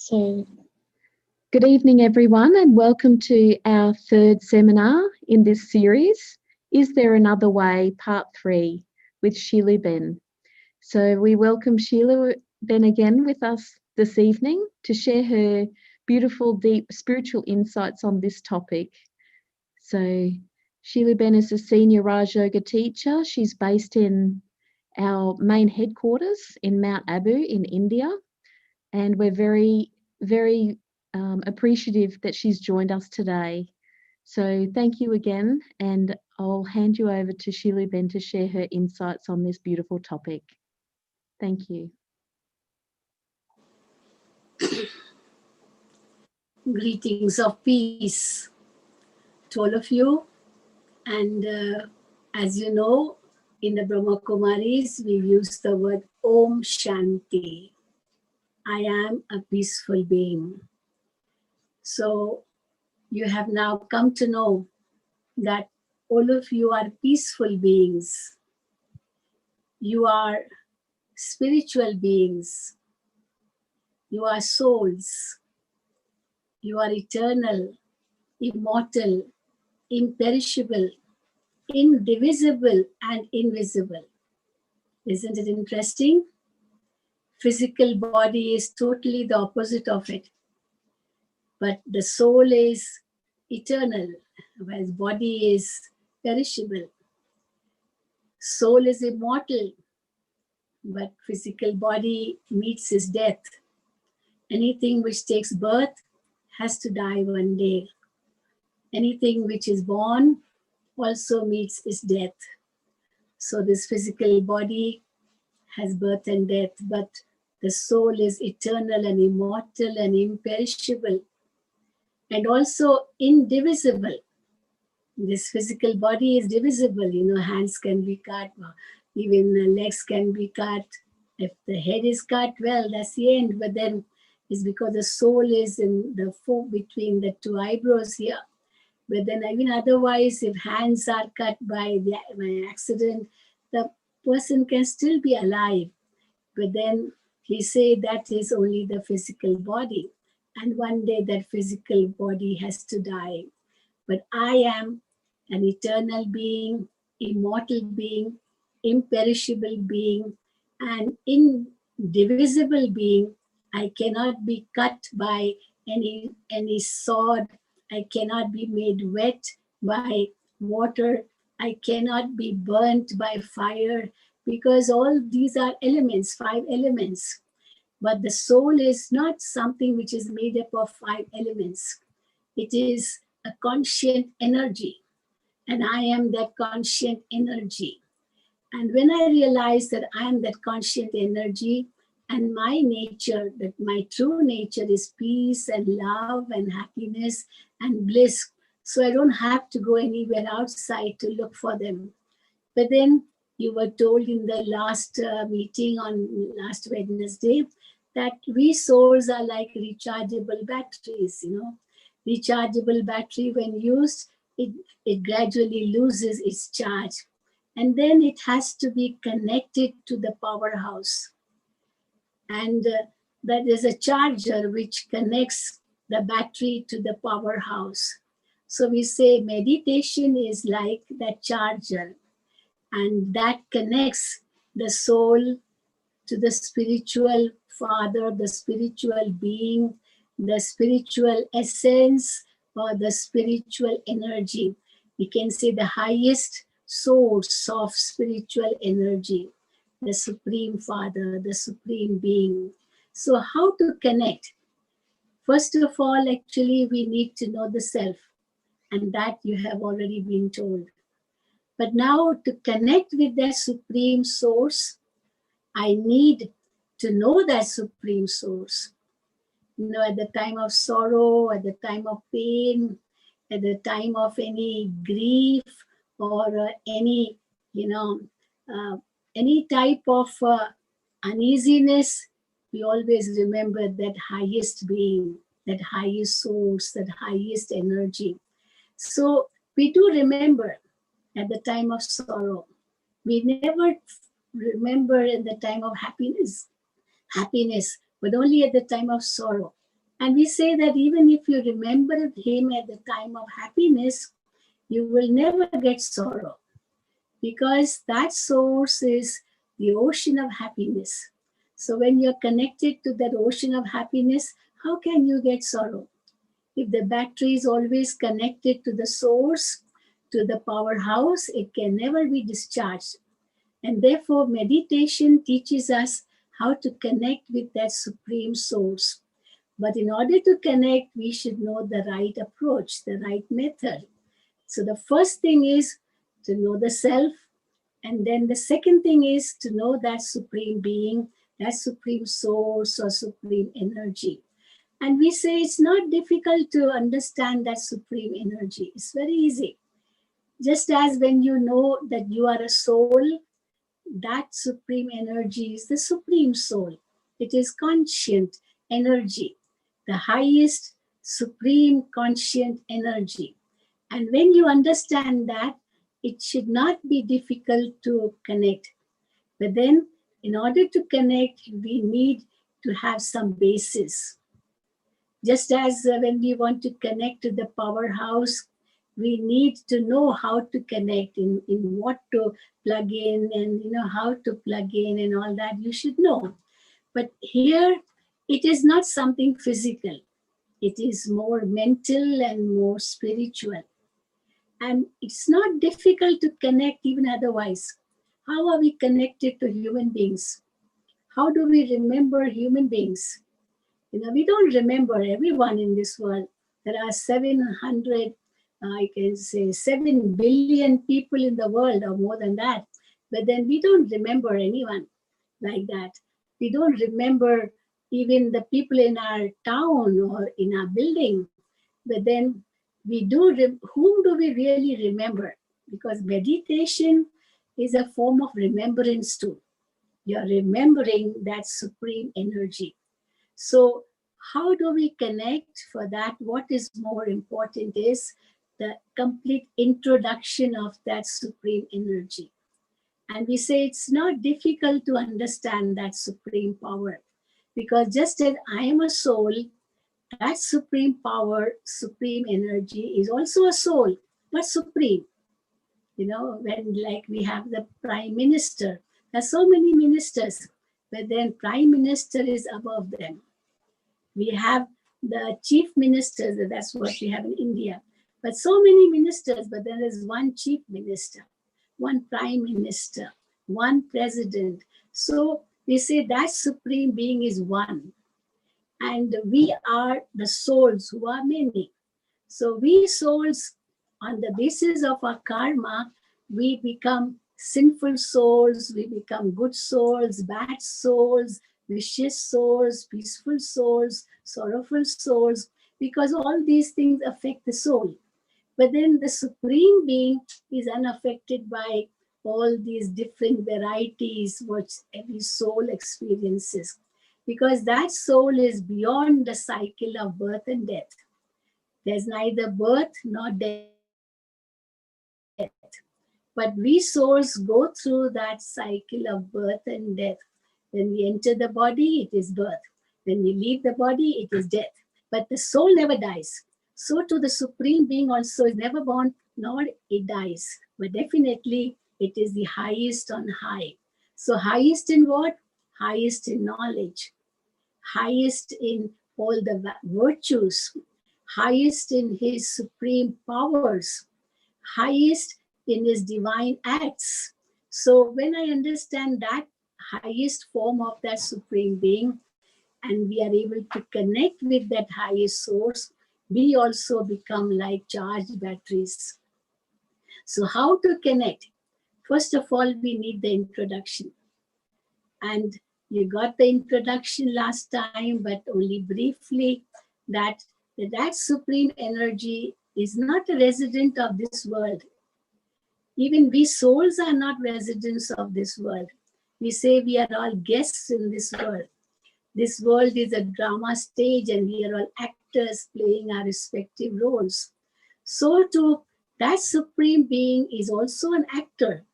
So, good evening, everyone, and welcome to our third seminar in this series, Is There Another Way, Part 3, with Sheila Ben. So we welcome Sheila Ben again with us this evening to share her beautiful, deep spiritual insights on this topic. So Sheila Ben is a senior Raj Yoga teacher. She's based in our main headquarters in Mount Abu in India, and we're very appreciative that she's joined us today. So thank you again, and I'll hand you over to Sheila Ben to share her insights on this beautiful topic. Thank you. Greetings of peace to all of you. And as you know, in the Brahma Kumaris, we use the word Om Shanti. I am a peaceful being. So you have now come to know that all of you are peaceful beings. You are spiritual beings. You are souls. You are eternal, immortal, imperishable, indivisible, and invisible. Isn't it interesting? Physical body is totally the opposite of it. But the soul is eternal, whereas body is perishable. Soul is immortal, but physical body meets its death. Anything which takes birth has to die one day. Anything which is born also meets its death. So this physical body has birth and death, but the soul is eternal and immortal and imperishable and also indivisible. This physical body is divisible. Hands can be cut, even legs can be cut. If the head is cut, well, that's the end. But then it's because the soul is in the fork between the two eyebrows here. But then even otherwise, if hands are cut by accident, the person can still be alive. But then we say that is only the physical body. And one day that physical body has to die. But I am an eternal being, immortal being, imperishable being, and indivisible being. I cannot be cut by any sword. I cannot be made wet by water. I cannot be burnt by fire, because all these are elements, 5 elements. But the soul is not something which is made up of 5 elements. It is a conscient energy, and I am that conscient energy. And when I realize that I am that conscient energy, and my nature, that my true nature is peace and love and happiness and bliss, so I don't have to go anywhere outside to look for them. But then you were told in the last meeting on last Wednesday that we souls are like rechargeable batteries. Rechargeable battery, when used, it gradually loses its charge. And then it has to be connected to the powerhouse. And that is a charger which connects the battery to the powerhouse. So we say meditation is like that charger, and that connects the soul to the spiritual father, the spiritual being, the spiritual essence, or the spiritual energy. We can say the highest source of spiritual energy, the Supreme Father, the Supreme Being. So how to connect? First of all, actually, we need to know the self, and that you have already been told. But now to connect with that Supreme Source, I need to know that Supreme Source. At the time of sorrow, at the time of pain, at the time of any grief or any type of uneasiness, we always remember that highest being, that highest source, that highest energy. So we do remember at the time of sorrow. We never remember at the time of happiness, but only at the time of sorrow. And we say that even if you remember him at the time of happiness, you will never get sorrow, because that source is the ocean of happiness. So when you're connected to that ocean of happiness, how can you get sorrow? If the battery is always connected to the source, to the powerhouse, it can never be discharged. And therefore, meditation teaches us how to connect with that supreme source. But in order to connect, we should know the right approach, the right method. So the first thing is to know the self. And then the second thing is to know that supreme being, that supreme source or supreme energy. And we say it's not difficult to understand that supreme energy. It's very easy. Just as when you know that you are a soul, that supreme energy is the supreme soul. It is conscient energy, the highest supreme conscient energy. And when you understand that, it should not be difficult to connect. But then, in order to connect, we need to have some basis. Just as when we want to connect to the powerhouse, we need to know how to connect, in what to plug in, and how to plug in and all that you should know. But here, it is not something physical. It is more mental and more spiritual. And it's not difficult to connect even otherwise. How are we connected to human beings? How do we remember human beings? We don't remember everyone in this world. There are 700, I can say 7 billion people in the world, or more than that. But then we don't remember anyone like that. We don't remember even the people in our town or in our building. But then whom do we really remember? Because meditation is a form of remembrance too. You're remembering that supreme energy. So how do we connect? For that, what is more important is the complete introduction of that supreme energy. And we say it's not difficult to understand that supreme power, because just as I am a soul, that supreme power, supreme energy is also a soul, but supreme. When like we have the prime minister, there's so many ministers, but then prime minister is above them. We have the chief ministers, that's what we have in India. But so many ministers, but there is one chief minister, one prime minister, one president. So we say that supreme being is one. And we are the souls who are many. So we souls, on the basis of our karma, we become sinful souls, we become good souls, bad souls, vicious souls, peaceful souls, sorrowful souls, because all these things affect the soul. But then the supreme being is unaffected by all these different varieties which every soul experiences, because that soul is beyond the cycle of birth and death. There's neither birth nor death. But we souls go through that cycle of birth and death. When we enter the body, it is birth. When we leave the body, it is death. But the soul never dies. So too the supreme being also is never born, nor it dies. But definitely it is the highest on high. So highest in what? Highest in knowledge. Highest in all the virtues. Highest in his supreme powers. Highest in his divine acts. So when I understand that highest form of that supreme being, and we are able to connect with that highest source, we also become like charged batteries. So how to connect? First of all, we need the introduction. And you got the introduction last time, but only briefly, that supreme energy is not a resident of this world. Even we souls are not residents of this world. We say we are all guests in this world. This world is a drama stage and we are all actors playing our respective roles. So too, that supreme being is also an actor.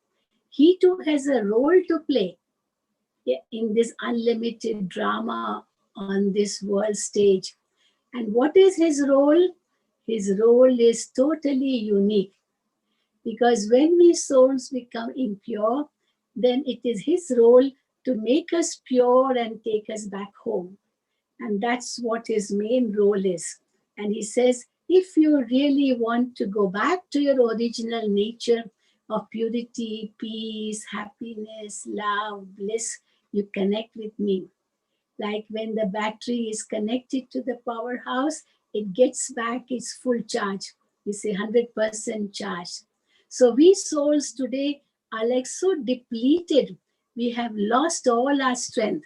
He too has a role to play in this unlimited drama on this world stage. And what is his role? His role is totally unique, because when we souls become impure, then it is his role to make us pure and take us back home. And that's what his main role is. And he says, if you really want to go back to your original nature of purity, peace, happiness, love, bliss, you connect with me. Like when the battery is connected to the powerhouse, it gets back its full charge. We say 100% charge. So we souls today are like so depleted. We have lost all our strength,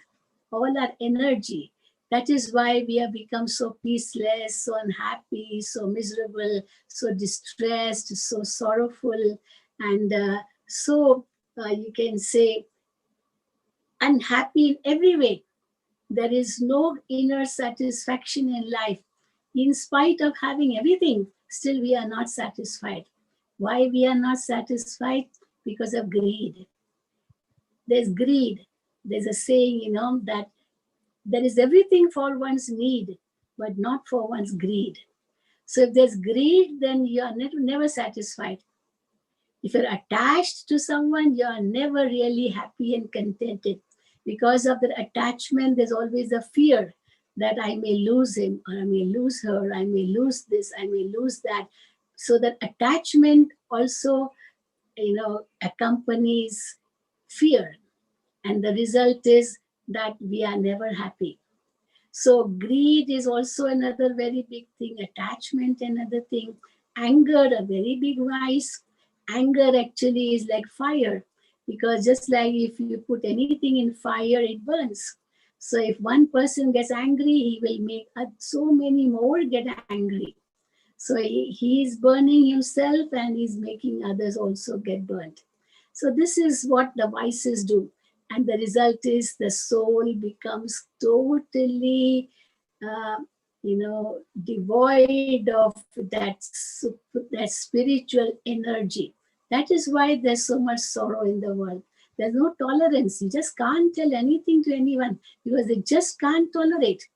all our energy. That is why we have become so peaceless, so unhappy, so miserable, so distressed, so sorrowful, and you can say unhappy in every way. There is no inner satisfaction in life. In spite of having everything, still we are not satisfied. Why we are not satisfied? Because of greed. There's greed. There's a saying, that there is everything for one's need, but not for one's greed. So if there's greed, then you are never satisfied. If you're attached to someone, you are never really happy and contented. Because of the attachment, there's always a fear that I may lose him, or I may lose her, I may lose this, I may lose that. So that attachment also, accompanies fear. And the result is that we are never happy. So greed is also another very big thing, attachment another thing, anger a very big vice. Anger actually is like fire, because just like if you put anything in fire, it burns. So if one person gets angry, he will make so many more get angry. So he is burning himself and he's making others also get burnt. So this is what the vices do. And the result is the soul becomes totally, devoid of that spiritual energy. That is why there's so much sorrow in the world. There's no tolerance. You just can't tell anything to anyone because they just can't tolerate.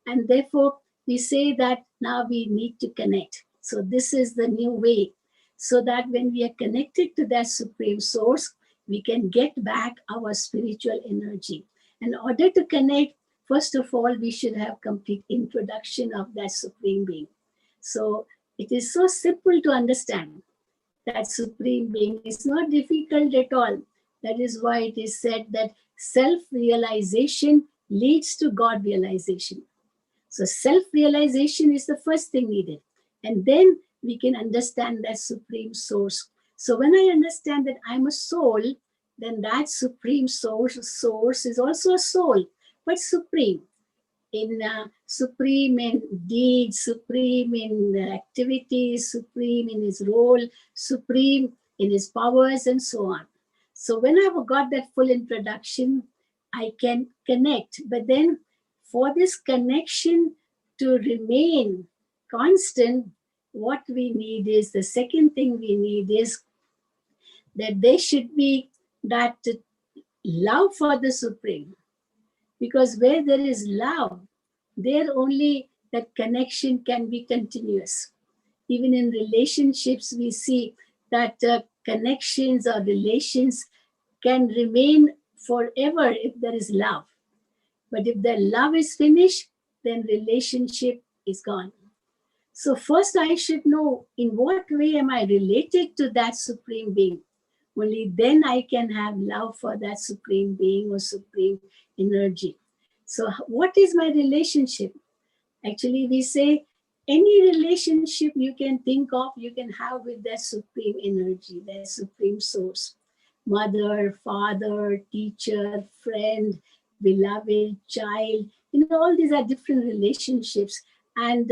And therefore, we say that now we need to connect. So this is the new way. So that when we are connected to that supreme source, we can get back our spiritual energy. In order to connect, first of all, we should have complete introduction of that supreme being. So it is so simple to understand that supreme being. It's not difficult at all. That is why it is said that self-realization leads to God realization. So self-realization is the first thing needed. And then we can understand that supreme source. So when I understand that I'm a soul, then that supreme source is also a soul, but supreme. Supreme in deeds, supreme in activities, supreme in his role, supreme in his powers, and so on. So when I've got that full introduction, I can connect. But then for this connection to remain constant, what we need is, the second thing we need is that there should be that love for the Supreme. Because where there is love, there only that connection can be continuous. Even in relationships, we see that connections or relations can remain forever if there is love. But if the love is finished, then relationship is gone. So first I should know in what way am I related to that supreme being. Only then I can have love for that supreme being or supreme energy. So what is my relationship? Actually, we say any relationship you can think of, you can have with that supreme energy, that supreme source. Mother, father, teacher, friend, beloved, child. All these are different relationships. And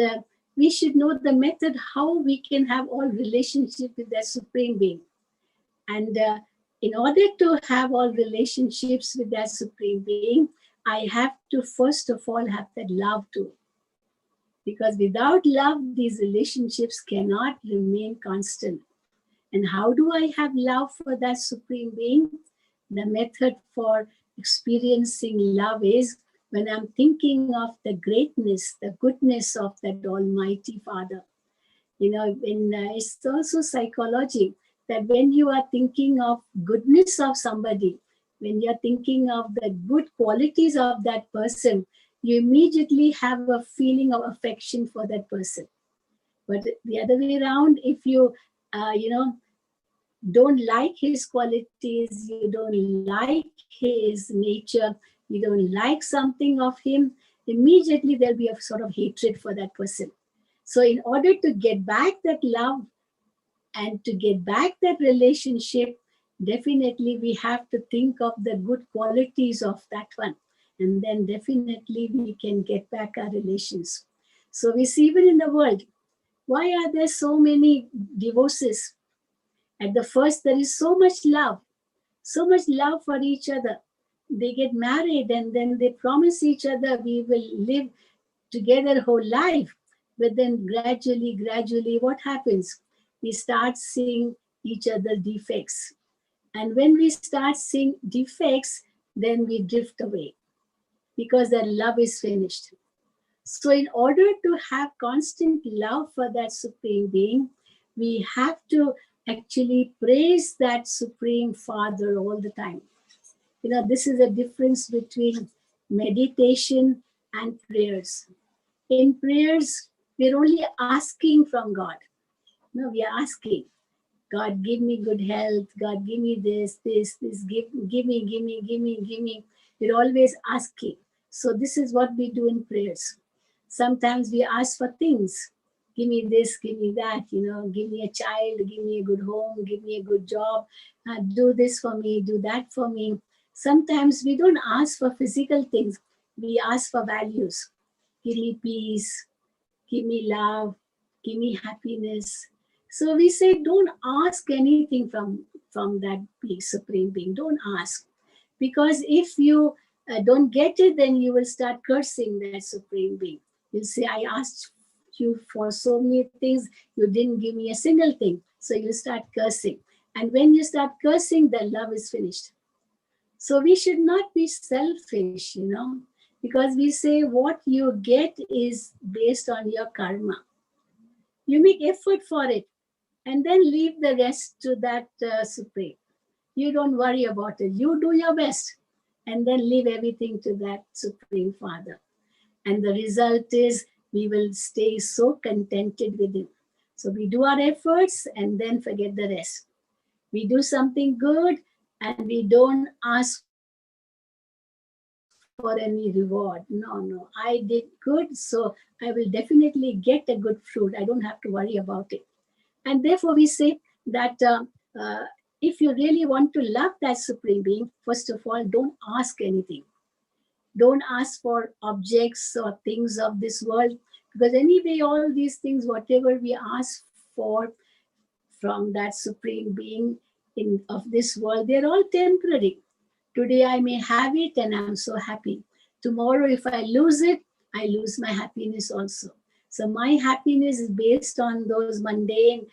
we should know the method how we can have all relationship with that supreme being. And in order to have all relationships with that supreme being, I have to first of all have that love too. Because without love, these relationships cannot remain constant. And how do I have love for that supreme being? The method for experiencing love is when I'm thinking of the greatness, the goodness of that Almighty Father. It's also psychology that when you are thinking of goodness of somebody, when you're thinking of the good qualities of that person, you immediately have a feeling of affection for that person. But the other way around, if you, don't like his qualities, you don't like his nature, you don't like something of him, immediately there'll be a sort of hatred for that person. So in order to get back that love and to get back that relationship, definitely we have to think of the good qualities of that one. And then definitely we can get back our relations. So we see even in the world, why are there so many divorces? At the first, there is so much love for each other. They get married and then they promise each other we will live together whole life. But then gradually, what happens? We start seeing each other defects. And when we start seeing defects, then we drift away because that love is finished. So in order to have constant love for that Supreme Being, we have to actually praise that Supreme Father all the time. This is a difference between meditation and prayers. In prayers, we're only asking from God. No, we are asking, God, give me good health. God, give me this, give me. We're always asking. So this is what we do in prayers. Sometimes we ask for things. Give me this, give me that, give me a child, give me a good home, give me a good job, do this for me, do that for me. Sometimes we don't ask for physical things. We ask for values. Give me peace, give me love, give me happiness. So we say, don't ask anything from that Supreme Being. Don't ask. Because if you don't get it, then you will start cursing that Supreme Being. You'll say, I asked you for so many things, you didn't give me a single thing. So you start cursing. And when you start cursing, the love is finished. So we should not be selfish, because we say what you get is based on your karma. You make effort for it and then leave the rest to that Supreme. You don't worry about it. You do your best and then leave everything to that Supreme Father. And the result is we will stay so contented with Him. So we do our efforts and then forget the rest. We do something good and we don't ask for any reward. No, I did good, so I will definitely get a good fruit. I don't have to worry about it. And therefore we say that if you really want to love that Supreme Being, first of all, don't ask anything. Don't ask for objects or things of this world, because anyway, all these things, whatever we ask for from that Supreme Being of this world, they're all temporary. Today I may have it and I'm so happy. Tomorrow, if I lose it, I lose my happiness also. So my happiness is based on those mundane,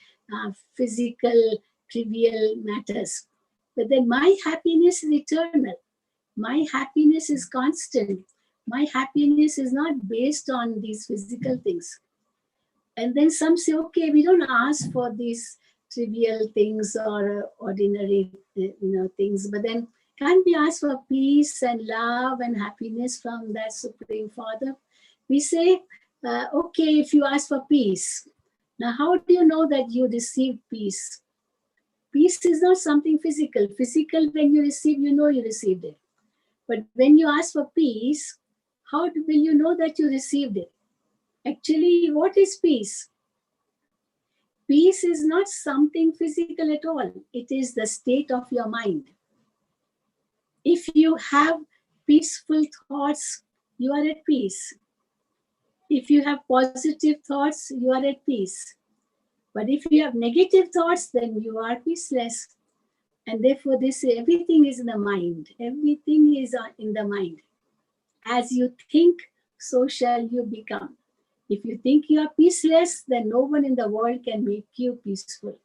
physical, trivial matters. But then my happiness is eternal. My happiness is constant. My happiness is not based on these physical things. And then some say, okay, we don't ask for these trivial things or ordinary things, but then can't we ask for peace and love and happiness from that Supreme Father? We say, okay, if you ask for peace, now how do you know that you received peace? Peace is not something physical. Physical, when you receive, you know you received it. But when you ask for peace, how will you know that you received it? Actually, what is peace? Peace is not something physical at all. It is the state of your mind. If you have peaceful thoughts, you are at peace. If you have positive thoughts, you are at peace. But if you have negative thoughts, then you are peaceless. And therefore, they say everything is in the mind. Everything is in the mind. As you think, so shall you become. If you think you are peaceless, then no one in the world can make you peaceful.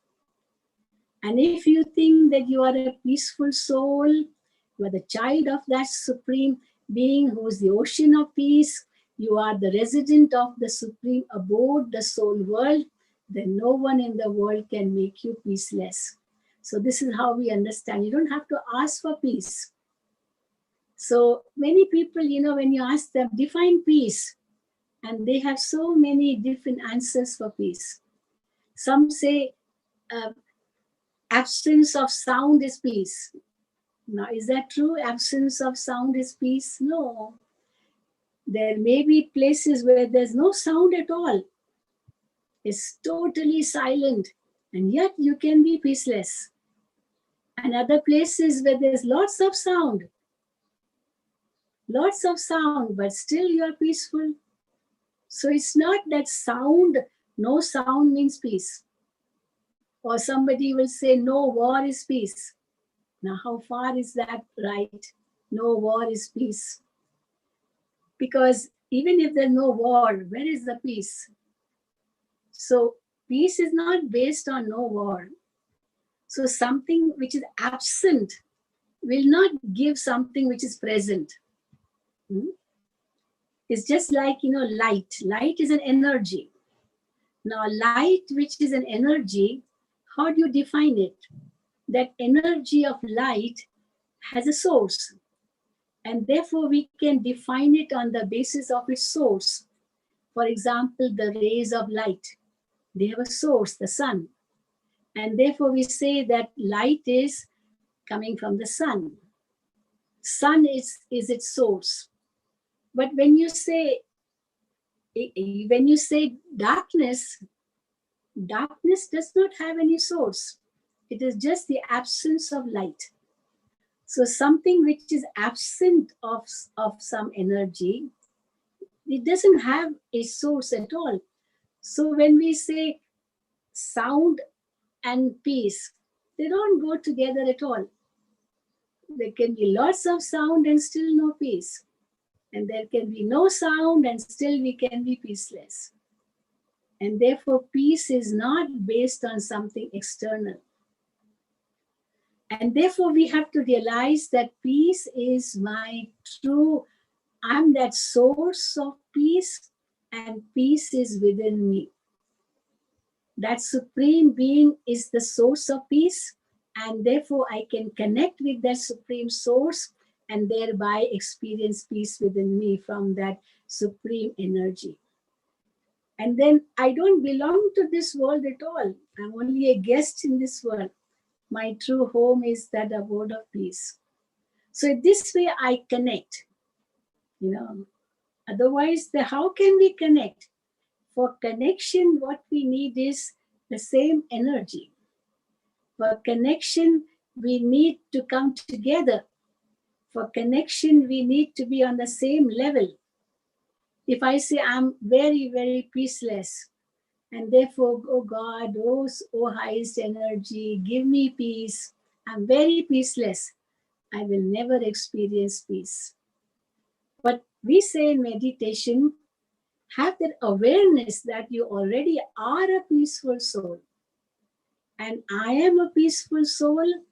And if you think that you are a peaceful soul, you are the child of that Supreme, being who is the ocean of peace, you are the resident of the supreme abode, the soul world, then no one in the world can make you peaceless. So this is how we understand. You don't have to ask for peace. So many people, when you ask them, define peace, and they have so many different answers for peace. Some say uh, absence of sound is peace. Now, is that true? Absence of sound is peace? No. There may be places where there's no sound at all. It's totally silent, and yet you can be peaceless. And other places where there's lots of sound, but still you are peaceful. So it's not that no sound means peace. Or somebody will say, no war is peace. Now, how far is that right? No war is peace. Because even if there's no war, where is the peace? So peace is not based on no war. So something which is absent will not give something which is present. It's just like, light. Light is an energy. Now, light, which is an energy, how do you define it? That energy of light has a source. And therefore, we can define it on the basis of its source. For example, the rays of light, they have a source, the sun. And therefore, we say that light is coming from the sun. Sun is its source. But when you say darkness, darkness does not have any source. It is just the absence of light. So something which is absent of some energy, it doesn't have a source at all. So when we say sound and peace, they don't go together at all. There can be lots of sound and still no peace. And there can be no sound and still we can be peaceless. And therefore, peace is not based on something external. And therefore, we have to realize that peace is I'm that source of peace, and peace is within me. That supreme being is the source of peace, and therefore I can connect with that supreme source and thereby experience peace within me from that supreme energy. And then I don't belong to this world at all. I'm only a guest in this world. My true home is that abode of peace. So this way I connect, Otherwise, how can we connect? For connection, what we need is the same energy. For connection, we need to come together. For connection, we need to be on the same level. If I say I'm very, very peaceless, and therefore, oh God, oh highest energy, give me peace. I'm very peaceless. I will never experience peace. But we say in meditation, have that awareness that you already are a peaceful soul. And I am a peaceful soul.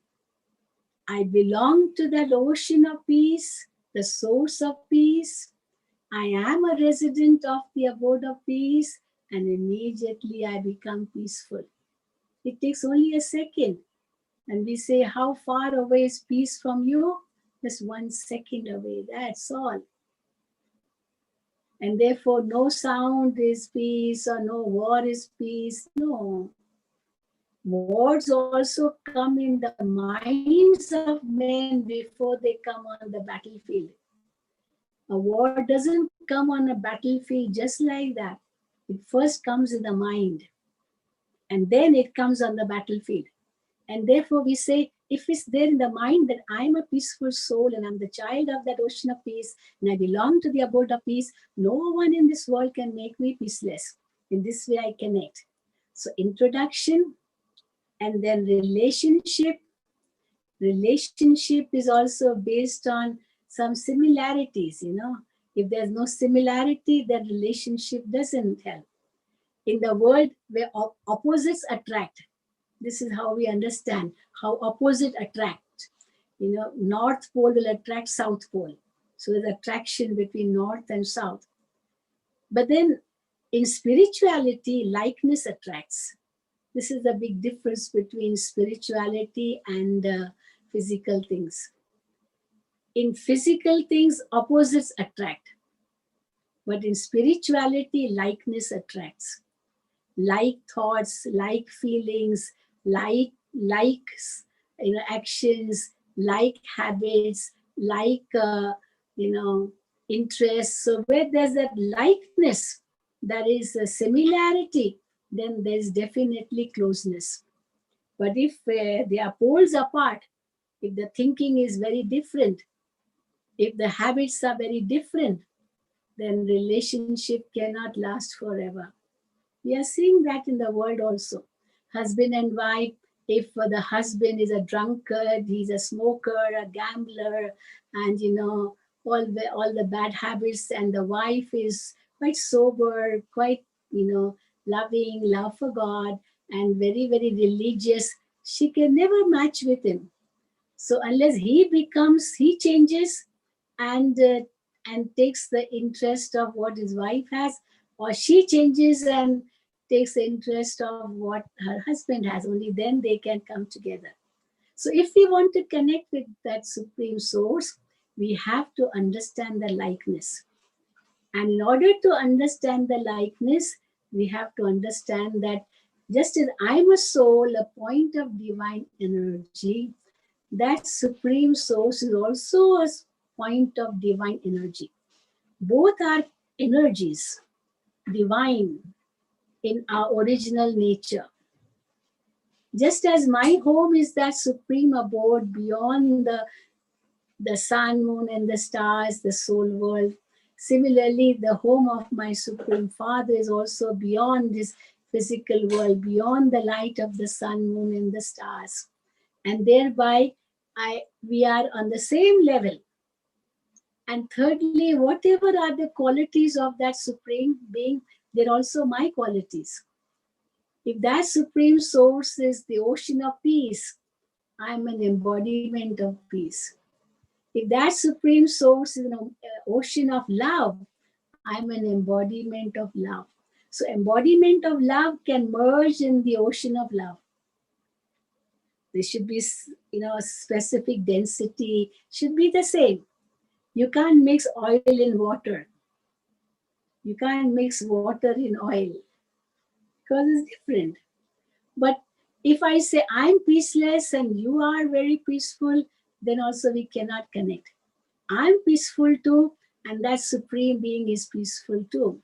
I belong to that ocean of peace, the source of peace. I am a resident of the abode of peace, and immediately I become peaceful. It takes only a second. And we say, how far away is peace from you? Just 1 second away, that's all. And therefore, no sound is peace or no war is peace. No. Wars also come in the minds of men before they come on the battlefield. A war doesn't come on a battlefield just like that. It first comes in the mind, and then it comes on the battlefield. And therefore we say, if it's there in the mind that I'm a peaceful soul and I'm the child of that ocean of peace and I belong to the abode of peace, no one in this world can make me peaceless. In this way I connect. So introduction, and then relationship. Relationship is also based on some similarities, If there's no similarity, then relationship doesn't help. In the world where opposites attract, this is how we understand how opposite attract. North pole will attract south pole. So there's attraction between north and south. But then in spirituality, likeness attracts. This is the big difference between spirituality and physical things. In physical things, opposites attract. But in spirituality, likeness attracts. Like thoughts, like feelings, likes, actions, like habits, like interests. So where there's that likeness, there is a similarity, then there's definitely closeness. But if they are poles apart, if the thinking is very different, if the habits are very different, then relationship cannot last forever. We are seeing that in the world also. Husband and wife, if the husband is a drunkard, he's a smoker, a gambler, and all the bad habits, and the wife is quite sober, quite loving, love for God, and very, very religious, she can never match with him. So unless he changes and takes the interest of what his wife has, or she changes and takes the interest of what her husband has, only then they can come together. So if we want to connect with that supreme source, we have to understand the likeness. And in order to understand the likeness, we have to understand that just as I'm a soul, a point of divine energy, that supreme source is also a point of divine energy. Both are energies, divine in our original nature. Just as my home is that supreme abode beyond the sun, moon, and the stars, the soul world, similarly, the home of my Supreme Father is also beyond this physical world, beyond the light of the sun, moon, and the stars. And thereby, we are on the same level. And thirdly, whatever are the qualities of that Supreme Being, they're also my qualities. If that Supreme Source is the ocean of peace, I'm an embodiment of peace. If that Supreme Source is an ocean of love, I'm an embodiment of love. So embodiment of love can merge in the ocean of love. There should be, specific density, should be the same. You can't mix oil in water. You can't mix water in oil because it's different. But if I say I'm peaceless and you are very peaceful, then also we cannot connect. I'm peaceful too, and that Supreme Being is peaceful too.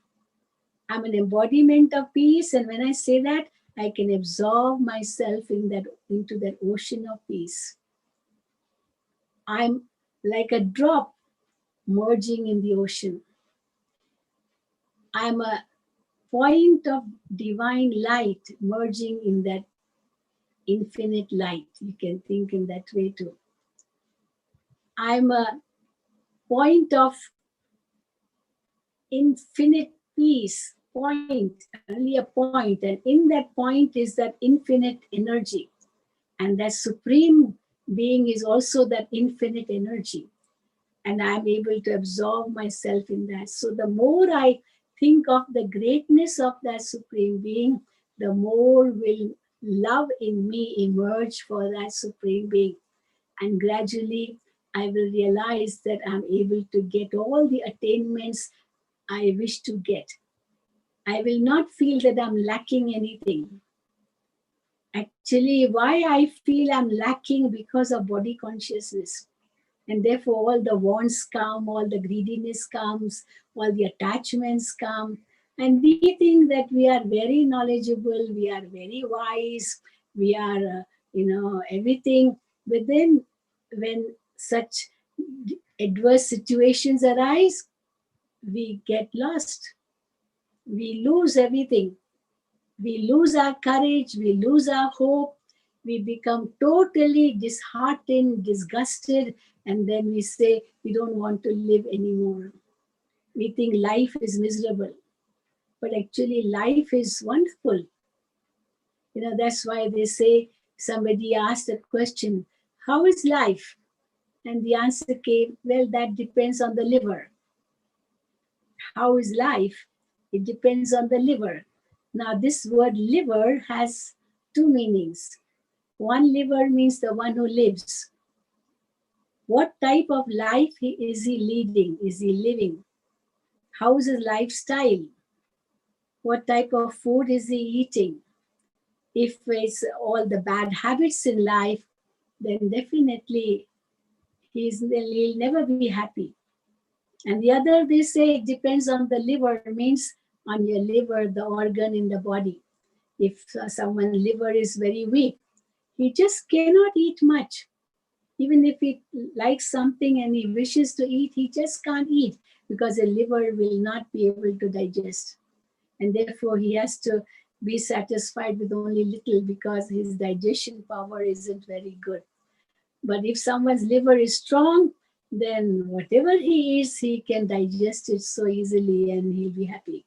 I'm an embodiment of peace, and when I say that, I can absorb myself into that ocean of peace. I'm like a drop merging in the ocean. I'm a point of divine light merging in that infinite light. You can think in that way too. I'm a point of infinite peace, only a point, and in that point is that infinite energy. And that Supreme Being is also that infinite energy. And I'm able to absorb myself in that. So the more I think of the greatness of that Supreme Being, the more will love in me emerge for that Supreme Being. And gradually, I will realize that I'm able to get all the attainments I wish to get. I will not feel that I'm lacking anything. Actually, why I feel I'm lacking because of body consciousness. And therefore, all the wants come, all the greediness comes, all the attachments come. And we think that we are very knowledgeable, we are very wise, we are, everything. But then, when such adverse situations arise, we get lost. We lose everything. We lose our courage, we lose our hope, we become totally disheartened, disgusted, and then we say we don't want to live anymore. We think life is miserable, but actually life is wonderful. That's why they say, somebody asked a question, how is life? And the answer came, well, that depends on the liver. How is life? It depends on the liver. Now, this word liver has two meanings. One, liver means the one who lives. What type of life is he leading? Is he living? How is his lifestyle? What type of food is he eating? If it's all the bad habits in life, then definitely he'll never be happy. And the other, they say it depends on the liver, means on your liver, the organ in the body. If someone's liver is very weak, he just cannot eat much. Even if he likes something and he wishes to eat, he just can't eat because the liver will not be able to digest. And therefore, he has to be satisfied with only little because his digestion power isn't very good. But if someone's liver is strong, then whatever he eats, he can digest it so easily and he'll be happy.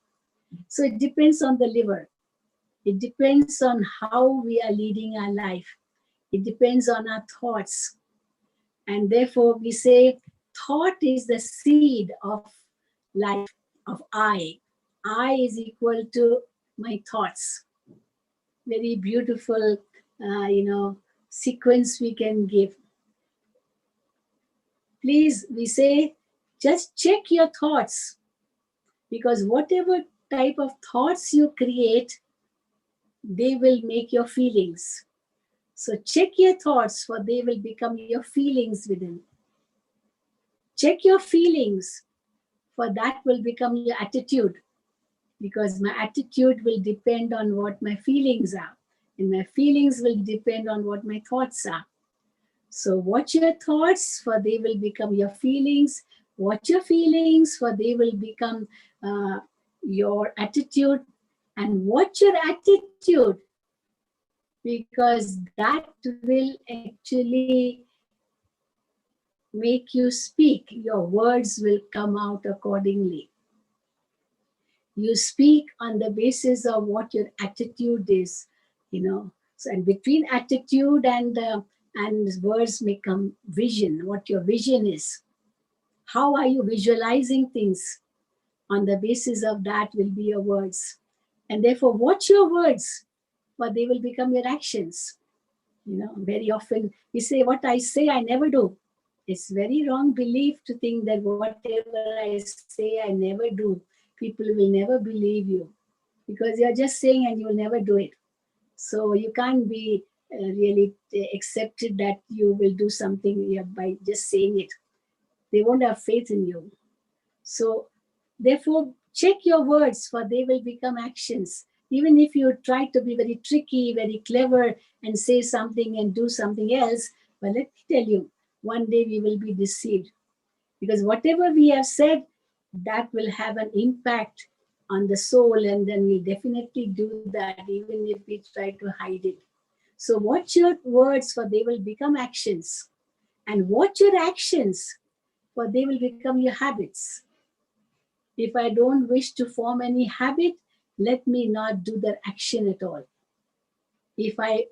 So it depends on the liver. It depends on how we are leading our life. It depends on our thoughts. And therefore, we say thought is the seed of life, of I. I is equal to my thoughts. Very beautiful, sequence we can give. Please, we say, just check your thoughts, because whatever type of thoughts you create, they will make your feelings. So check your thoughts, for they will become your feelings within. Check your feelings, for that will become your attitude, because my attitude will depend on what my feelings are, and my feelings will depend on what my thoughts are. So watch your thoughts, for they will become your feelings. Watch your feelings, for they will become your attitude. And watch your attitude, because that will actually make you speak. Your words will come out accordingly. You speak on the basis of what your attitude is, So, and between attitude and words may come vision, what your vision is. How are you visualizing things? On the basis of that will be your words. And therefore, watch your words, for they will become your actions. Very often we say, what I say, I never do. It's very wrong belief to think that whatever I say, I never do. People will never believe you, because you're just saying and you will never do it. So you can't be really accepted that you will do something by just saying it. They won't have faith in you. So therefore, check your words, for they will become actions. Even if you try to be very tricky, very clever, and say something and do something else, but let me tell you, one day we will be deceived. Because whatever we have said, that will have an impact on the soul, and then we'll definitely do that, even if we try to hide it. So watch your words, for they will become actions. And watch your actions, for they will become your habits. If I don't wish to form any habit, let me not do that action at all. If I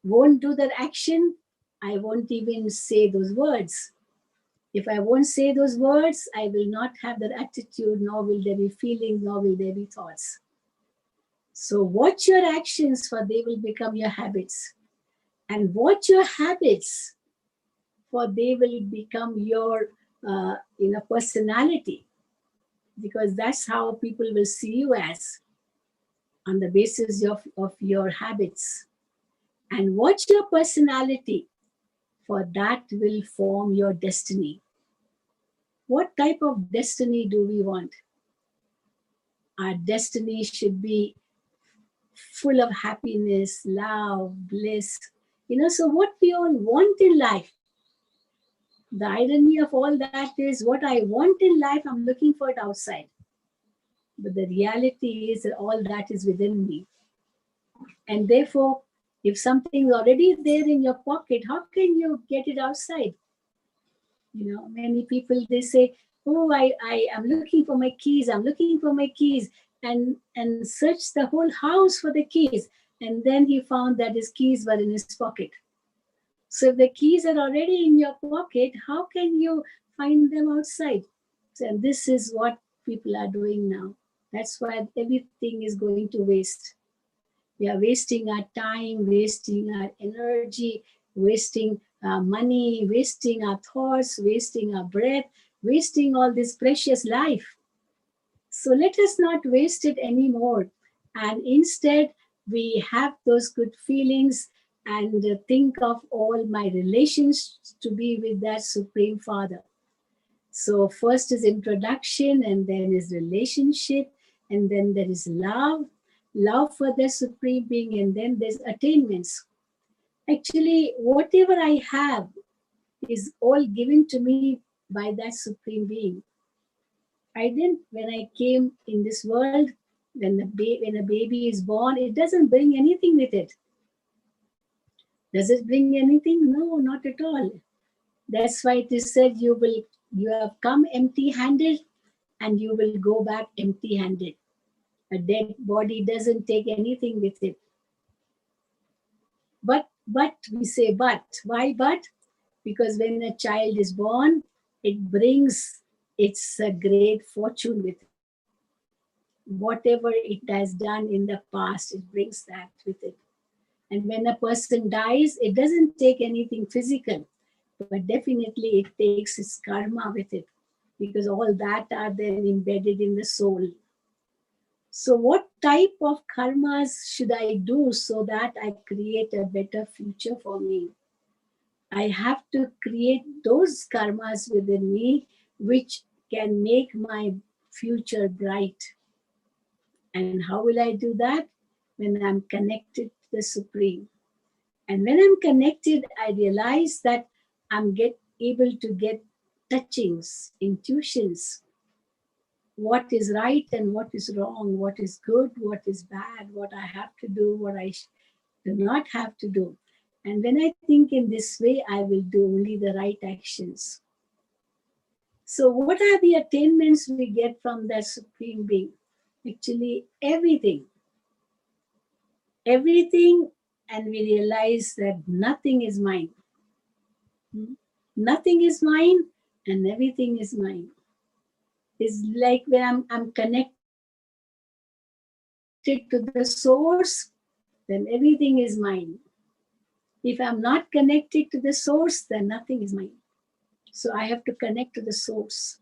won't do that action, I won't even say those words. If I won't say those words, I will not have that attitude, nor will there be feelings, nor will there be thoughts. So watch your actions, for they will become your habits. And watch your habits, for they will become your personality. Because that's how people will see you as, on the basis of your habits. And watch your personality, for that will form your destiny. What type of destiny do we want? Our destiny should be full of happiness, love, bliss. So what we all want in life, the irony of all that is, what I want in life, I'm looking for it outside. But the reality is that all that is within me. And therefore, if something's already there in your pocket, how can you get it outside? Many people, they say, oh, I am looking for my keys, I'm looking for my keys, and search the whole house for the keys. And then he found that his keys were in his pocket. So if the keys are already in your pocket, how can you find them outside? So this is what people are doing now. That's why everything is going to waste. We are wasting our time, wasting our energy, wasting our money, wasting our thoughts, wasting our breath, wasting all this precious life. So let us not waste it anymore. And instead, we have those good feelings and think of all my relations to be with that Supreme Father. So first is introduction, and then is relationship, and then there is love for the Supreme Being, and then there's attainments. Actually, whatever I have is all given to me by that Supreme Being. I didn't, when I came in this world, when a baby is born, it doesn't bring anything with it. Does it bring anything? No, not at all. That's why it is said you have come empty-handed and you will go back empty-handed. A dead body doesn't take anything with it. But we say but. Why but? Because when a child is born, it brings its a great fortune with it. Whatever it has done in the past, it brings that with it. And when a person dies, it doesn't take anything physical, but definitely it takes its karma with it, because all that are then embedded in the soul. So what type of karmas should I do so that I create a better future for me? I have to create those karmas within me which can make my future bright. And how will I do that? When I'm connected to the Supreme. And when I'm connected, I realize that I'm able to get touchings, intuitions, what is right and what is wrong, what is good, what is bad, what I have to do, what I do not have to do. And when I think in this way, I will do only the right actions. So what are the attainments we get from that Supreme Being? Actually, everything. Everything, and we realize that nothing is mine. Nothing is mine and everything is mine. It's like when I'm connected to the source, then everything is mine. If I'm not connected to the source, then nothing is mine. So I have to connect to the source.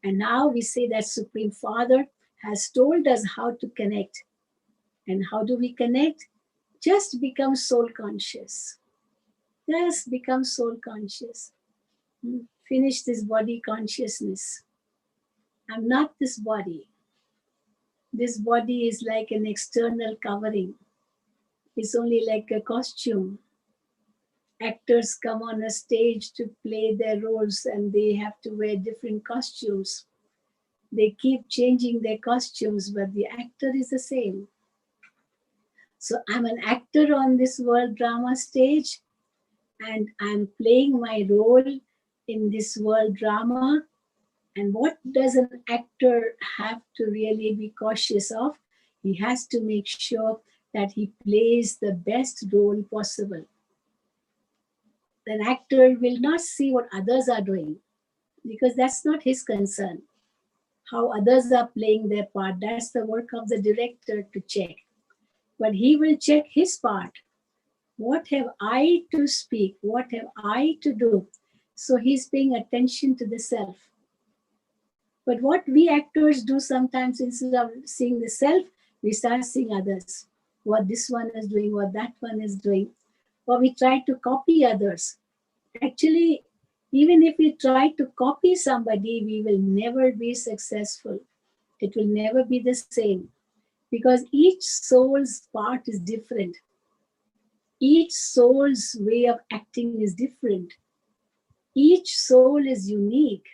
And now we say that Supreme Father has told us how to connect. And how do we connect? Just become soul conscious. Just become soul conscious. Finish this body consciousness. I'm not this body. This body is like an external covering. It's only like a costume. Actors come on a stage to play their roles and they have to wear different costumes. They keep changing their costumes, but the actor is the same. So I'm an actor on this world drama stage, and I'm playing my role in this world drama. And what does an actor have to really be cautious of? He has to make sure that he plays the best role possible. An actor will not see what others are doing because that's not his concern. How others are playing their part, that's the work of the director to check. But he will check his part. What have I to speak? What have I to do? So he's paying attention to the self. But what we actors do sometimes, instead of seeing the self, we start seeing others. What this one is doing, what that one is doing. Or we try to copy others. Actually, even if we try to copy somebody, we will never be successful. It will never be the same. Because each soul's part is different. Each soul's way of acting is different. Each soul is unique.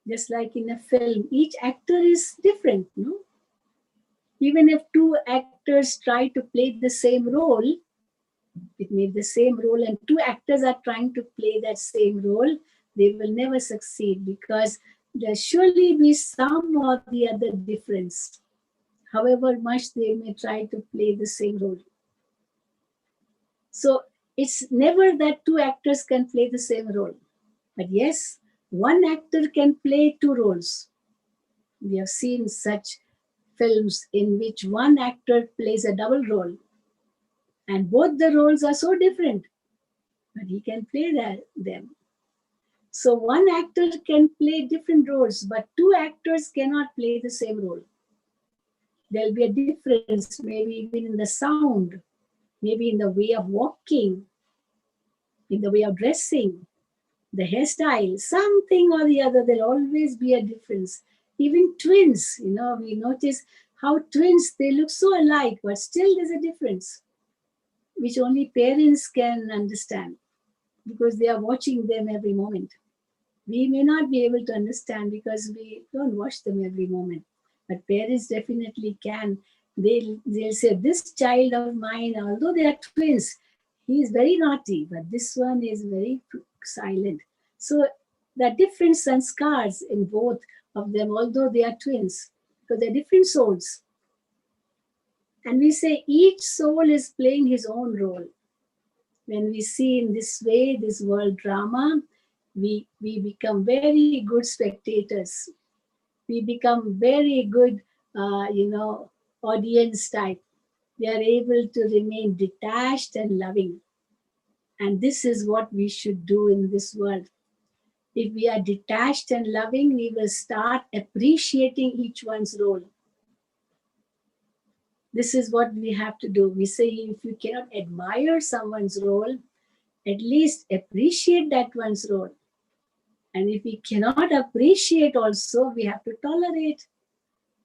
Just like in a film, each actor is different, no? Even if two actors try to play the same role, it may be the same role, and two actors are trying to play that same role, they will never succeed because there surely be some or the other difference, however much they may try to play the same role. So It's never that two actors can play the same role. But yes, one actor can play two roles. We have seen such films in which one actor plays a double role, and both the roles are so different, but he can play them. So one actor can play different roles, but two actors cannot play the same role. There'll be a difference, maybe even in the sound, maybe in the way of walking, in the way of dressing, the hairstyle, something or the other. There'll always be a difference. Even twins, we notice how twins, they look so alike, but still there's a difference, which only parents can understand because they are watching them every moment. We may not be able to understand because we don't watch them every moment, but parents definitely can. They'll say, this child of mine, although they are twins, he is very naughty, but this one is very silent. So there are different sanskars in both of them, although they are twins, because they're different souls. And we say each soul is playing his own role. When we see in this way this world drama, we become very good spectators. We become very good, audience type. We are able to remain detached and loving. And this is what we should do in this world. If we are detached and loving, we will start appreciating each one's role. This is what we have to do. We say if you cannot admire someone's role, at least appreciate that one's role. And if we cannot appreciate also, we have to tolerate.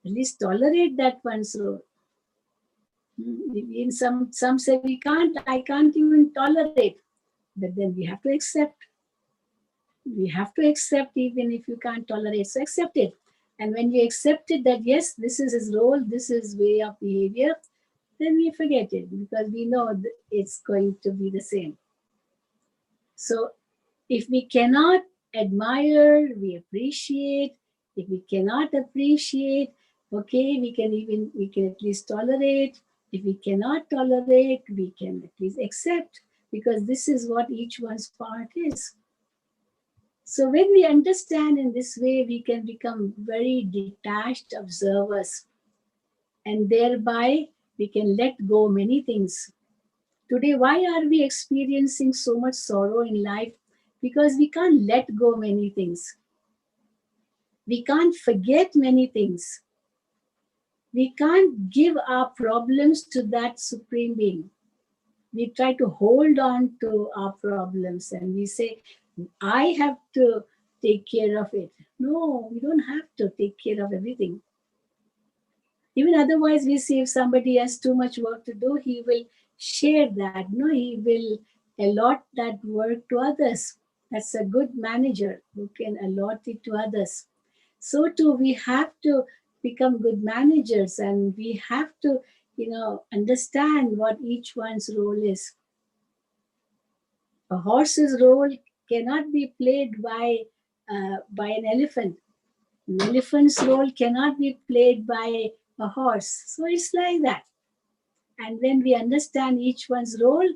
At least tolerate that one's role. In some say I can't even tolerate. But then we have to accept. We have to accept even if you can't tolerate. So accept it. And when you accept it that yes, this is his role, this is way of behavior, then we forget it because we know it's going to be the same. So if we cannot admire, we appreciate. If we cannot appreciate, okay, we can at least tolerate. If we cannot tolerate, we can at least accept, because this is what each one's part is. So when we understand in this way, we can become very detached observers, and thereby we can let go many things. Today, why are we experiencing so much sorrow in life? Because we can't let go many things. We can't forget many things. We can't give our problems to that Supreme Being. We try to hold on to our problems and we say, I have to take care of it. No, we don't have to take care of everything. Even otherwise, we see if somebody has too much work to do, he will share that. No, he will allot that work to others. That's a good manager who can allot it to others. So too, we have to become good managers, and we have to, understand what each one's role is. A horse's role cannot be played by an elephant. An elephant's role cannot be played by a horse. So it's like that. And when we understand each one's role,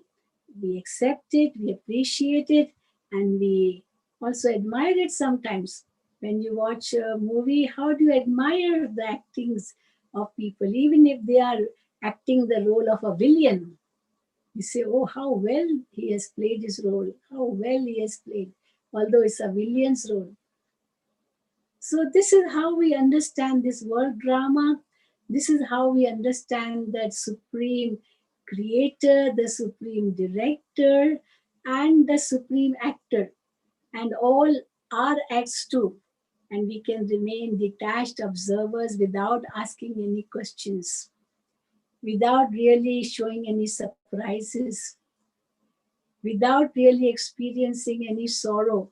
we accept it, we appreciate it, and we also admire it sometimes. When you watch a movie, how do you admire the actings of people, even if they are acting the role of a villain? You say, oh, how well he has played his role, how well he has played, although it's a villain's role. So this is how we understand this world drama. This is how we understand that supreme creator, the supreme director, and the supreme actor, and all our acts too. And we can remain detached observers without asking any questions, without really showing any surprises, without really experiencing any sorrow,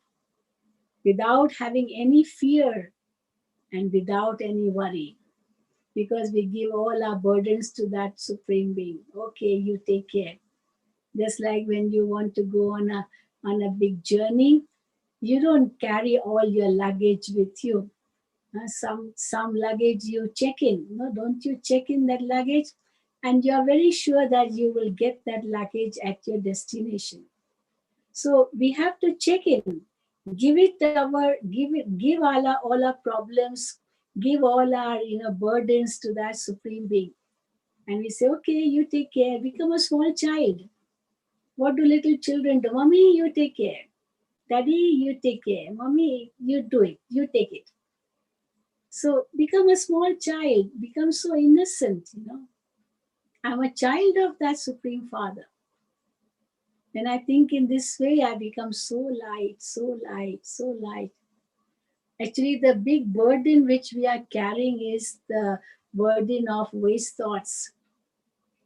without having any fear, and without any worry, because we give all our burdens to that Supreme Being. Okay, you take care. Just like when you want to go on a big journey, you don't carry all your luggage with you. Some luggage you check in. No, don't you check in that luggage? and you're very sure that you will get that luggage at your destination. So we have to check in, give all our problems, give all our burdens to that supreme being, and we say, okay, you take care. Become a small child. What do little children do? Mommy, you take care. Daddy, you take care. Mommy, you do it. You take it. So become a small child. Become so innocent. I'm a child of that Supreme Father. And I think in this way, I become so light, so light, so light. Actually, the big burden which we are carrying is the burden of waste thoughts.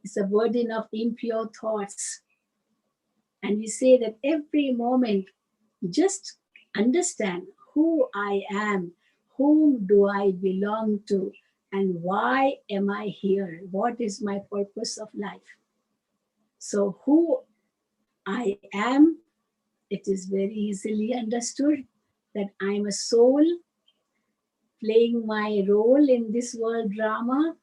It's a burden of impure thoughts. And we say that every moment, just understand who I am, whom do I belong to, and why am I here? What is my purpose of life? So, who I am, it is very easily understood that I'm a soul playing my role in this world drama,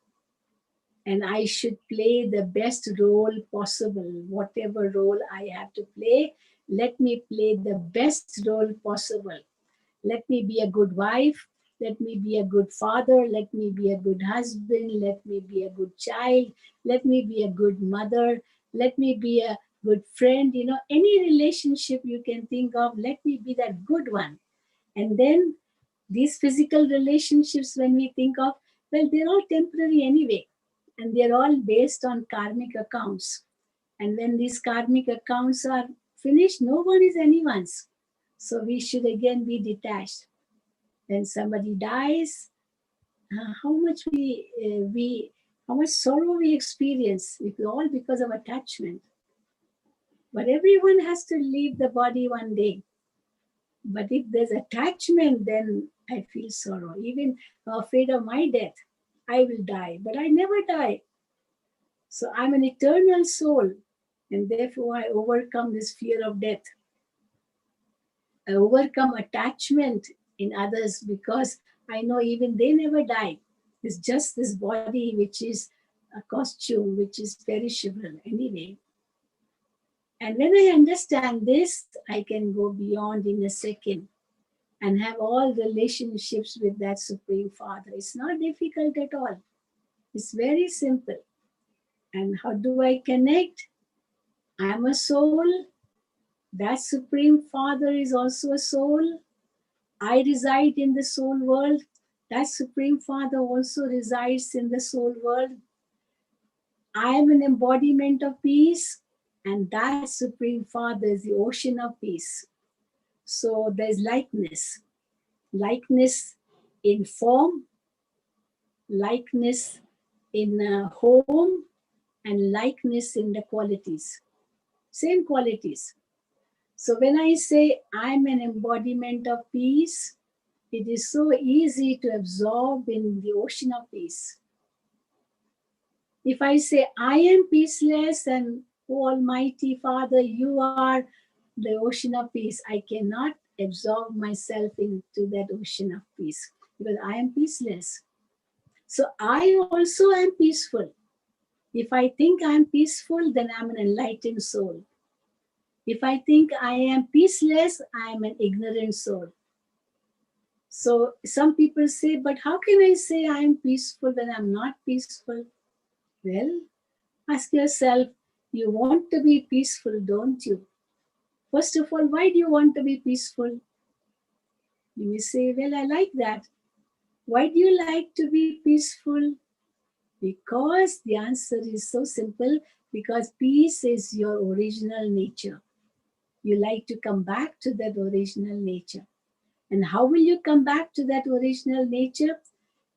and I should play the best role possible. Whatever role I have to play, let me play the best role possible. Let me be a good wife. Let me be a good father. Let me be a good husband. Let me be a good child. Let me be a good mother. Let me be a good friend. Any relationship you can think of, let me be that good one. And then these physical relationships, when we think of, well, they're all temporary anyway. And they're all based on karmic accounts. And when these karmic accounts are finished, no one is anyone's. So we should again be detached. When somebody dies, how much sorrow we experience, all because of attachment. But everyone has to leave the body one day. But if there's attachment, then I feel sorrow. Even afraid of my death, I will die, but I never die. So I'm an eternal soul, and therefore I overcome this fear of death. I overcome attachment in others because I know even they never die. It's just this body which is a costume, which is perishable anyway. And when I understand this, I can go beyond in a second and have all relationships with that Supreme Father. It's not difficult at all. It's very simple. And how do I connect? I'm a soul. That Supreme Father is also a soul. I reside in the soul world. That Supreme Father also resides in the soul world. I am an embodiment of peace, and that Supreme Father is the ocean of peace. So there's likeness in form, likeness in home, and likeness in the qualities. Same qualities. So when I say I'm an embodiment of peace, it is so easy to absorb in the ocean of peace. If I say I am peaceless and oh Almighty Father, you are the ocean of peace, I cannot absorb myself into that ocean of peace because I am peaceless. So I also am peaceful. If I think I am peaceful, then I'm an enlightened soul. If I think I am peaceless, I am an ignorant soul. So some people say, but how can I say I am peaceful when I'm not peaceful? Well, ask yourself, you want to be peaceful, don't you? First of all, why do you want to be peaceful? You may say, well, I like that. Why do you like to be peaceful? Because the answer is so simple, because peace is your original nature. You like to come back to that original nature. And how will you come back to that original nature?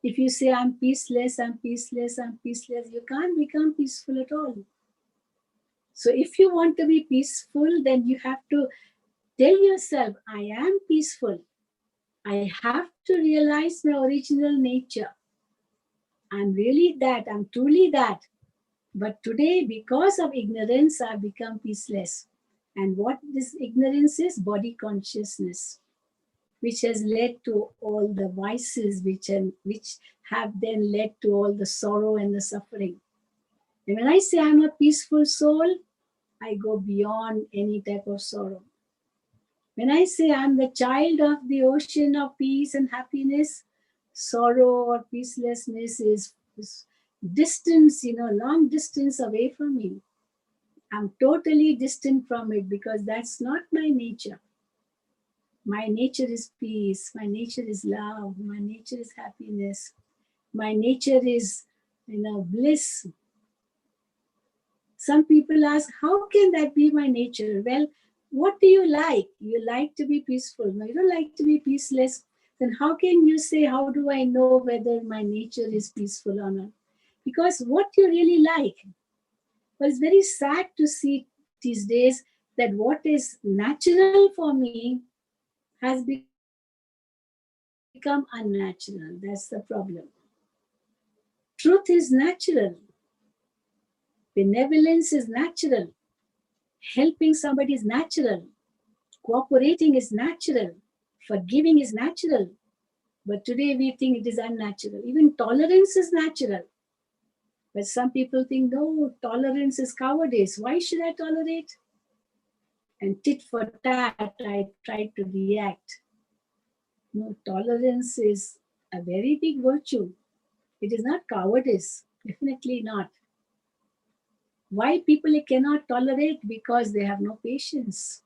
If you say, I'm peaceless, I'm peaceless, I'm peaceless, you can't become peaceful at all. So if you want to be peaceful, then you have to tell yourself, I am peaceful. I have to realize my original nature. I'm really that, I'm truly that. But today, because of ignorance, I've become peaceless. And what this ignorance is? Body consciousness, which has led to all the vices, which have then led to all the sorrow and the suffering. And when I say I'm a peaceful soul, I go beyond any type of sorrow. When I say I'm the child of the ocean of peace and happiness, sorrow or peacelessness is distance, long distance away from me. I'm totally distant from it because that's not my nature. My nature is peace. My nature is love. My nature is happiness. My nature is, bliss. Some people ask, how can that be my nature? Well, what do you like? You like to be peaceful. No, you don't like to be peaceless. Then how can you say, how do I know whether my nature is peaceful or not? Because what you really like. Well, it's very sad to see these days that what is natural for me has become unnatural. That's the problem. Truth is natural. Benevolence is natural. Helping somebody is natural. Cooperating is natural. Forgiving is natural. But today we think it is unnatural. Even tolerance is natural. But some people think, no, tolerance is cowardice. Why should I tolerate? And tit for tat, I tried to react. No, tolerance is a very big virtue. It is not cowardice. Definitely not. Why people cannot tolerate? Because they have no patience.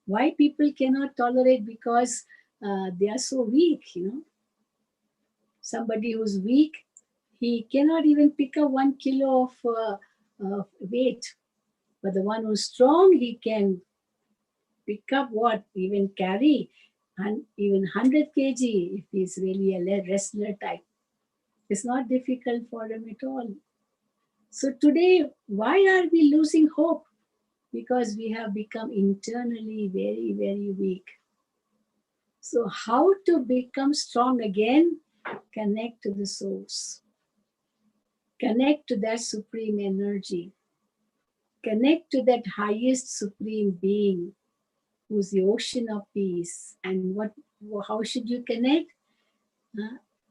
Why people cannot tolerate? Because they are so weak. Somebody who's weak, he cannot even pick up 1 kilo of weight. But the one who's strong, he can pick up what? Even carry, and even 100 kg if he's really a wrestler type. It's not difficult for him at all. So today, why are we losing hope? Because we have become internally very, very weak. So how to become strong again? Connect to the source. Connect to that supreme energy. Connect to that highest supreme being who's the ocean of peace. And how should you connect?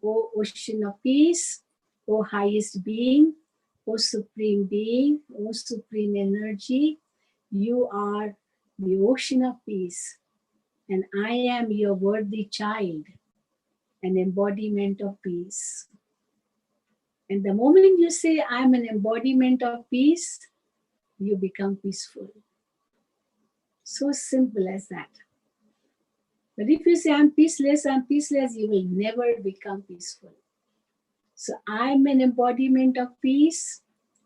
O ocean of peace, O highest being, O supreme being, O supreme energy, you are the ocean of peace. And I am your worthy child, an embodiment of peace. And the moment you say, I'm an embodiment of peace, you become peaceful. So simple as that. But if you say, I'm peaceless, you will never become peaceful. So I'm an embodiment of peace.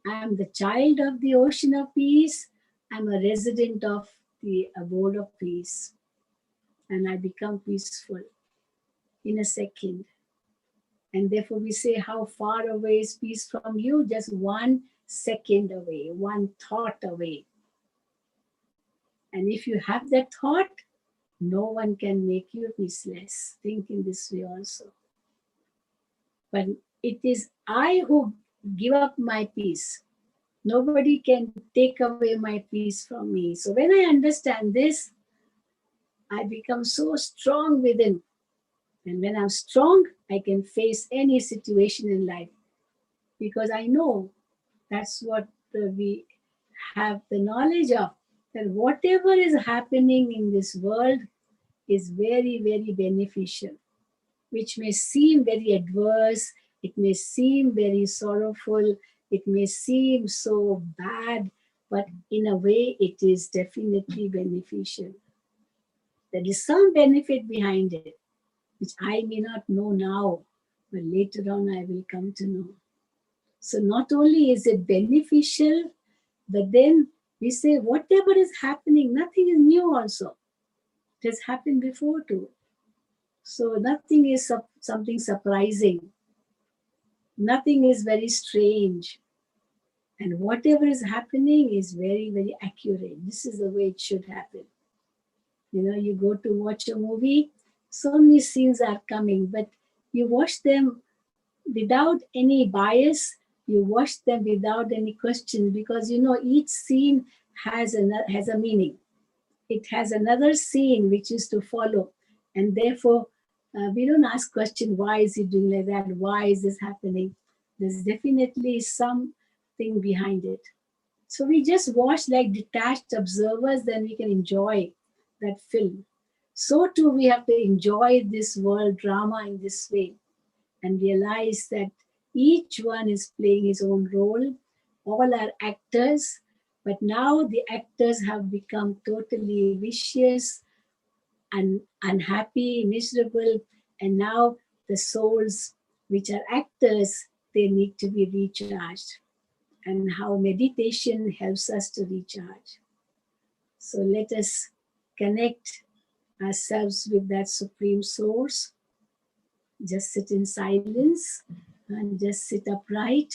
I'm the child of the ocean of peace. I'm a resident of the abode of peace. And I become peaceful in a second. And therefore we say, how far away is peace from you? Just 1 second away, one thought away. And if you have that thought, no one can make you peaceless. Think in this way also. But it is I who give up my peace. Nobody can take away my peace from me. So when I understand this, I become so strong within. And when I'm strong, I can face any situation in life. Because I know that's what we have the knowledge of. That whatever is happening in this world is very, very beneficial. Which may seem very adverse, it may seem very sorrowful, it may seem so bad, but in a way it is definitely beneficial. There is some benefit behind it, which I may not know now, but later on I will come to know. So not only is it beneficial, but then we say whatever is happening, nothing is new also. It has happened before too. So nothing is something surprising. Nothing is very strange. And whatever is happening is very, very accurate. This is the way it should happen. You go to watch a movie, so many scenes are coming, but you watch them without any bias. You watch them without any question because each scene has a meaning. It has another scene which is to follow, and therefore we don't ask question, why is he doing like that, why is this happening? There's definitely something thing behind it. So we just watch like detached observers, then we can enjoy that film. So too, we have to enjoy this world drama in this way and realize that each one is playing his own role. All are actors, but now the actors have become totally vicious and unhappy, miserable, and now the souls which are actors, they need to be recharged. And how meditation helps us to recharge. So let us connect ourselves with that supreme source. Just sit in silence and just sit upright.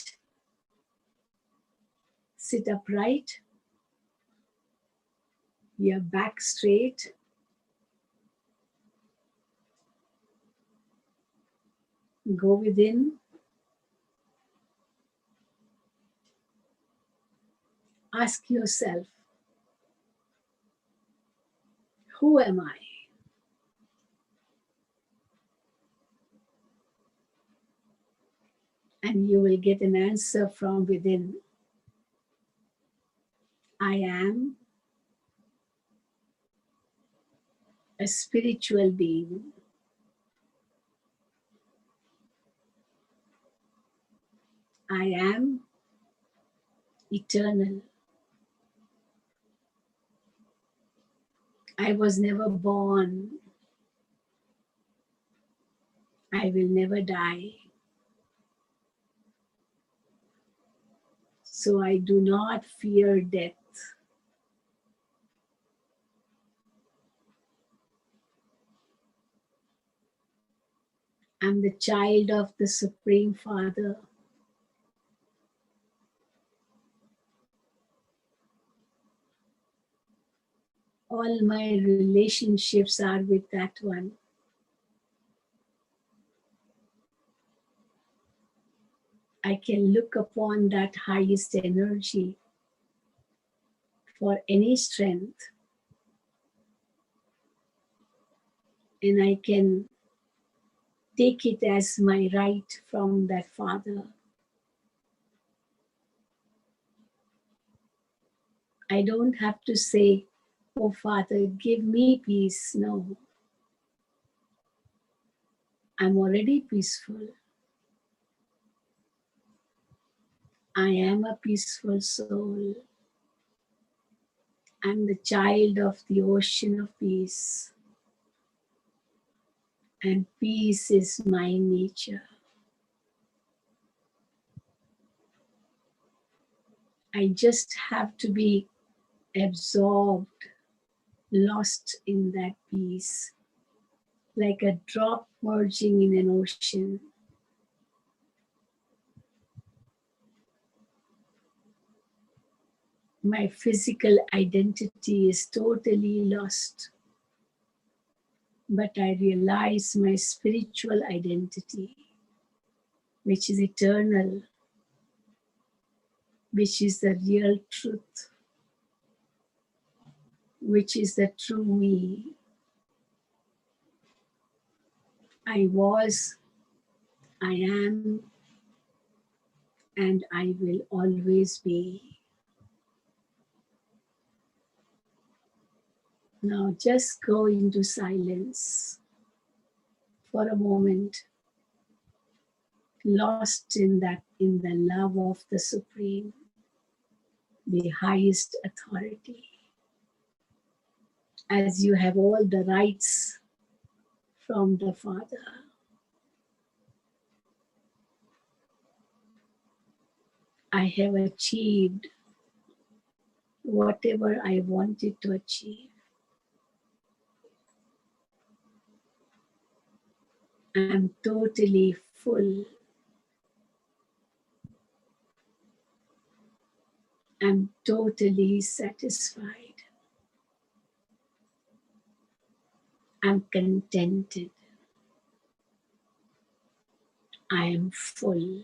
Sit upright, your back straight. Go within. Ask yourself, who am I? And you will get an answer from within. I am a spiritual being. I am eternal. I was never born. I will never die. So I do not fear death. I'm the child of the Supreme Father. All my relationships are with that one. I can look upon that highest energy for any strength, and I can take it as my right from that Father. I don't have to say, oh Father, give me peace. No, I'm already peaceful. I am a peaceful soul. I'm the child of the ocean of peace. And peace is my nature. I just have to be absorbed, lost in that peace, like a drop merging in an ocean. My physical identity is totally lost, but I realize my spiritual identity, which is eternal, which is the real truth, which is the true me. I was, I am, and I will always be. Now just go into silence for a moment, lost in that, in the love of the Supreme, the highest authority. As you have all the rights from the Father, I have achieved whatever I wanted to achieve. I'm totally full. I'm totally satisfied. I'm contented. I am full.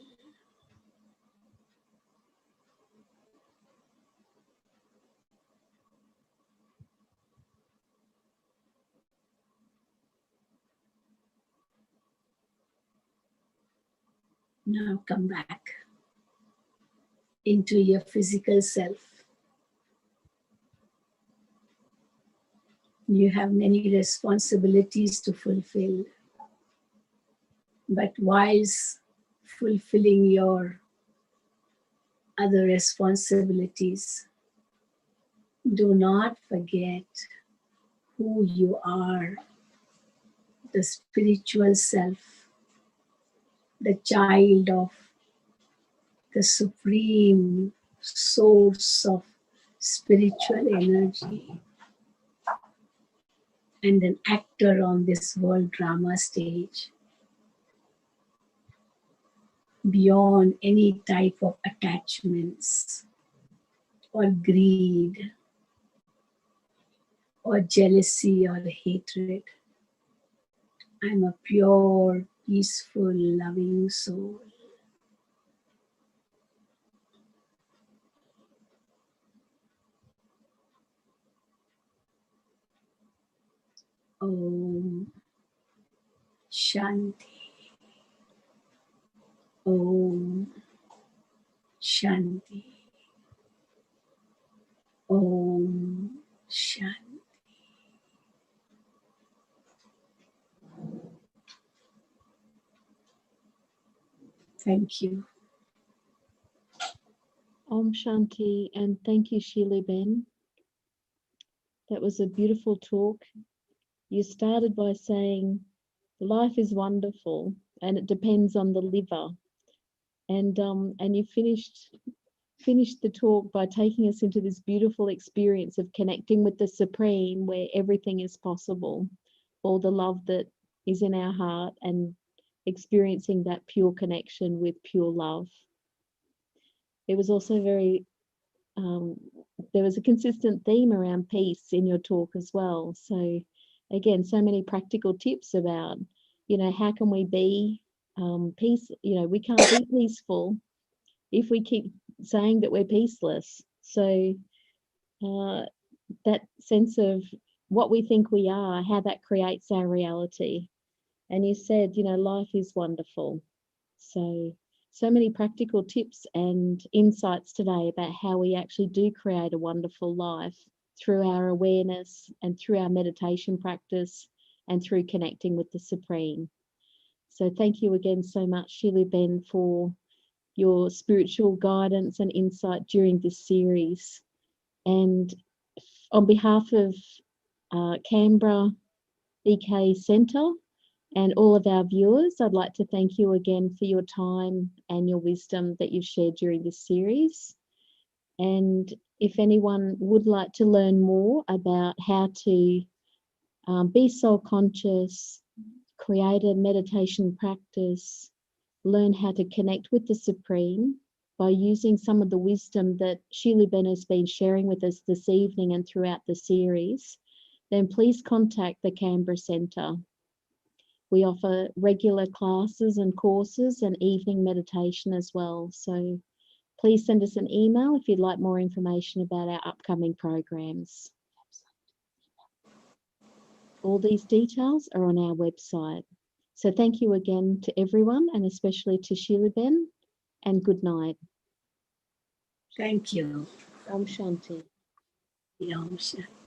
Now come back. into your physical self. You have many responsibilities to fulfill, but whilst fulfilling your other responsibilities, do not forget who you are, the spiritual self, the child of the supreme source of spiritual energy, and an actor on this world drama stage, beyond any type of attachments or greed or jealousy or hatred. I'm a pure, peaceful, loving soul. Om Shanti. Om Shanti. Om Shanti. Thank you. Om Shanti, and thank you, Sheila Ben. That was a beautiful talk. You started by saying life is wonderful and it depends on the liver, and you finished the talk by taking us into this beautiful experience of connecting with the Supreme, where everything is possible, all the love that is in our heart, and experiencing that pure connection with pure love. It was also very there was a consistent theme around peace in your talk as well. So again, so many practical tips about, how can we be peace? We can't be peaceful if we keep saying that we're peaceless. So that sense of what we think we are, how that creates our reality. And you said, life is wonderful. So many practical tips and insights today about how we actually do create a wonderful life through our awareness and through our meditation practice and through connecting with the Supreme. So thank you again so much, Sheila Ben, for your spiritual guidance and insight during this series. And on behalf of Canberra EK Centre and all of our viewers, I'd like to thank you again for your time and your wisdom that you've shared during this series. And if anyone would like to learn more about how to be soul conscious, create a meditation practice, learn how to connect with the Supreme by using some of the wisdom that Sheila Ben has been sharing with us this evening and throughout the series, then please contact the Canberra Centre. We offer regular classes and courses and evening meditation as well. So please send us an email if you'd like more information about our upcoming programs. All these details are on our website. So thank you again to everyone, and especially to Sheila Ben, and good night. Thank you. Om Shanti. Om Shanti.